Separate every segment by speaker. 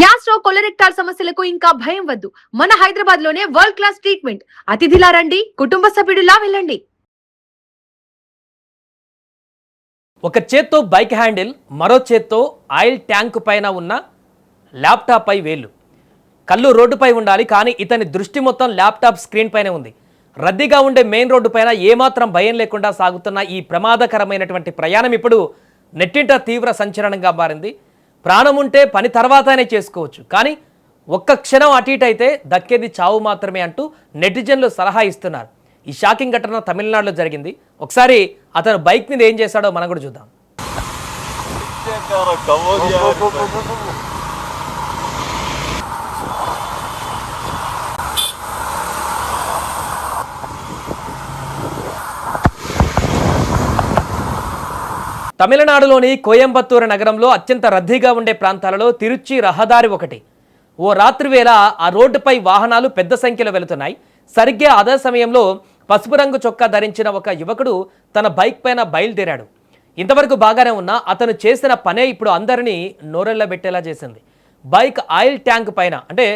Speaker 1: Gastro కొలరెక్టాల్ సమస్యలకు ఇంకా భయం వద్దు. మన హైదరాబాద్ లోనే వరల్డ్ క్లాస్ ట్రీట్మెంట్. అతిథిలా రండి, కుటుంబ సభ్యుడిలా వెళ్ళండి.
Speaker 2: ఒక చేత్తో బైక్ హ్యాండిల్, మరో చేత్తో ఆయిల్ ట్యాంక్ పైన ఉన్న ల్యాప్టాప్ పై వేళ్ళు. కళ్ళు రోడ్డుపై ఉండాలి, కానీ ఇతని దృష్టి మొత్తం ల్యాప్టాప్ స్క్రీన్ పైనే ఉంది. రద్దీగా ఉండే మెయిన్ రోడ్డు పైన ఏమాత్రం భయం లేకుండా సాగుతున్న ఈ ప్రమాదకరమైనటువంటి ప్రయాణం ఇప్పుడు నెట్టింట తీవ్ర సంచలనంగా మారింది. ప్రాణం ఉంటే పని తర్వాతనే చేసుకోవచ్చు, కానీ ఒక్క క్షణం అటు ఇటు అయితే దక్కేది చావు మాత్రమే అంటూ నెటిజన్లు సలహా ఇస్తున్నారు. ఈ షాకింగ్ ఘటన తమిళనాడులో జరిగింది. ఒకసారి అతను బైక్ మీద ఏం చేశాడో మనం కూడా చూద్దాం. తమిళనాడులోని కోయంబత్తూరు నగరంలో అత్యంత రద్దీగా ఉండే ప్రాంతాలలో తిరుచి రహదారి ఒకటి. ఓ రాత్రి వేళ ఆ రోడ్డుపై వాహనాలు పెద్ద సంఖ్యలో వెళుతున్నాయి. సరిగ్గా అదే సమయంలో పసుపు రంగు చొక్కా ధరించిన ఒక యువకుడు తన బైక్ పైన బయలుదేరాడు. ఇంతవరకు బాగానే ఉన్నా అతను చేసిన పనే ఇప్పుడు అందరినీ నోరెళ్ళబెట్టేలా చేసింది. బైక్ ఆయిల్ ట్యాంక్ పైన, అంటే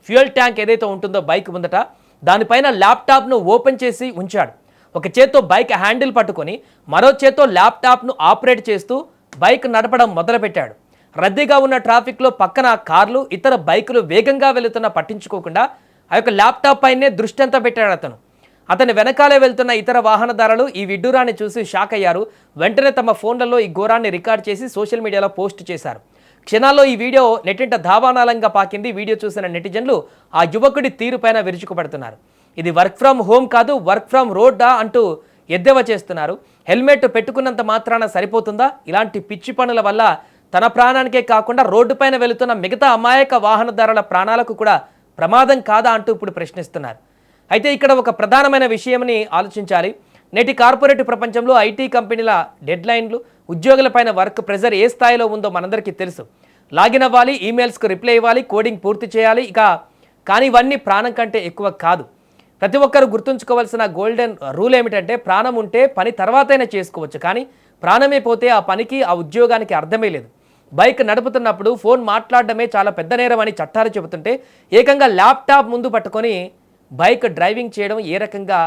Speaker 2: ఫ్యూయల్ ట్యాంక్ ఏదైతే ఉంటుందో బైక్ ముందట, దానిపైన ల్యాప్టాప్ను ఓపెన్ చేసి ఉంచాడు. ఒక చేత్తో బైక్ హ్యాండిల్ పట్టుకొని మరో చేత్తో ల్యాప్టాప్ను ఆపరేట్ చేస్తూ బైక్ నడపడం మొదలుపెట్టాడు. రద్దీగా ఉన్న ట్రాఫిక్లో పక్కన కార్లు, ఇతర బైకులు వేగంగా వెళుతున్నా పట్టించుకోకుండా ఆ యొక్క ల్యాప్టాప్ పైనే దృష్టి అంతా పెట్టాడు. అతని వెనకాలే వెళ్తున్న ఇతర వాహనదారులు ఈ విడ్డూరాన్ని చూసి షాక్ అయ్యారు. వెంటనే తమ ఫోన్లలో ఈ ఘోరాన్ని రికార్డ్ చేసి సోషల్ మీడియాలో పోస్ట్ చేశారు. క్షణాల్లో ఈ వీడియో నెట్టింట దావానాలంగా పాకింది. వీడియో చూసిన నెటిజన్లు ఆ యువకుడి తీరుపైన విరుచుకుపడుతున్నారు. ఇది వర్క్ ఫ్రమ్ హోమ్ కాదు, వర్క్ ఫ్రమ్ రోడ్డా అంటూ ఎద్దేవా చేస్తున్నారు. హెల్మెట్ పెట్టుకున్నంత మాత్రాన సరిపోతుందా? ఇలాంటి పిచ్చి పనుల వల్ల తన ప్రాణానికే కాకుండా రోడ్డుపైన వెళుతున్న మిగతా అమాయక వాహనదారుల ప్రాణాలకు కూడా ప్రమాదం కాదా అంటూ ఇప్పుడు ప్రశ్నిస్తున్నారు. అయితే ఇక్కడ ఒక ప్రధానమైన విషయంని ఆలోచించాలి. నేటి కార్పొరేట్ ప్రపంచంలో ఐటీ కంపెనీల డెడ్లైన్లు, ఉద్యోగులపైన వర్క్ ప్రెజర్ ఏ స్థాయిలో ఉందో మనందరికీ తెలుసు. లాగిన్ అవ్వాలి, ఈమెయిల్స్కు రిప్లై ఇవ్వాలి, కోడింగ్ పూర్తి చేయాలి. కానీ ఇవన్నీ ప్రాణం కంటే ఎక్కువ కాదు. ప్రతి ఒక్కరు గుర్తుంచుకోవాల్సిన గోల్డెన్ రూల్ ఏమిటంటే, ప్రాణం ఉంటే పని తర్వాతైనా చేసుకోవచ్చు, కానీ ప్రాణమే పోతే ఆ పనికి, ఆ ఉద్యోగానికి అర్థమే లేదు. బైక్ నడుపుతున్నప్పుడు ఫోన్ మాట్లాడడమే చాలా పెద్ద నేరం అని చట్టాలు చెబుతుంటే, ఏకంగా ల్యాప్టాప్ ముందు పట్టుకొని బైక్ డ్రైవింగ్ చేయడం ఏ రకంగా?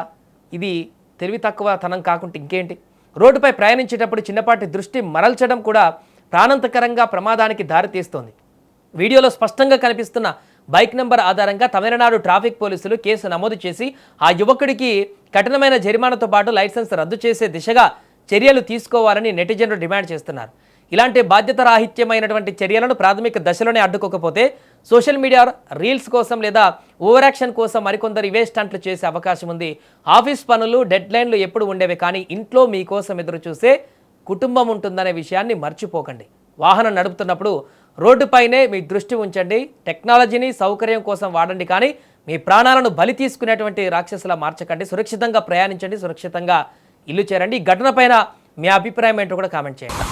Speaker 2: ఇది తెలివి తక్కువ తనం కాకుండా ఇంకేంటి? రోడ్డుపై ప్రయాణించేటప్పుడు చిన్నపాటి దృష్టి మరల్చడం కూడా ప్రాణాంతకరంగా ప్రమాదానికి దారితీస్తోంది. వీడియోలో స్పష్టంగా కనిపిస్తున్న బైక్ నెంబర్ ఆధారంగా తమిళనాడు ట్రాఫిక్ పోలీసులు కేసు నమోదు చేసి ఆ యువకుడికి కఠినమైన జరిమానాతో పాటు లైసెన్స్ రద్దు చేసే దిశగా చర్యలు తీసుకోవాలని నెటిజన్లు డిమాండ్ చేస్తున్నారు. ఇలాంటి బాధ్యతారాహిత్యమైనటువంటి చర్యలను ప్రాథమిక దశలోనే అడ్డుకోకపోతే సోషల్ మీడియా రీల్స్ కోసం లేదా ఓవర్ యాక్షన్ కోసం మరికొందరు ఇవే స్టంట్లు చేసే అవకాశం ఉంది. ఆఫీస్ పనులు, డెడ్లైన్లు ఎప్పుడు ఉండేవి, కానీ ఇంట్లో మీకోసం ఎదురు చూసే కుటుంబం ఉంటుందనే విషయాన్ని మర్చిపోకండి. వాహనం నడుపుతున్నప్పుడు రోడ్డుపైనే మీ దృష్టి ఉంచండి. టెక్నాలజీని సౌకర్యం కోసం వాడండి, కానీ మీ ప్రాణాలను బలి తీసుకునేటువంటి రాక్షసులా మార్చకండి. సురక్షితంగా ప్రయాణించండి, సురక్షితంగా ఇల్లు చేరండి. ఈ ఘటన పైన మీ అభిప్రాయం ఏంటో కూడా కామెంట్ చేయండి.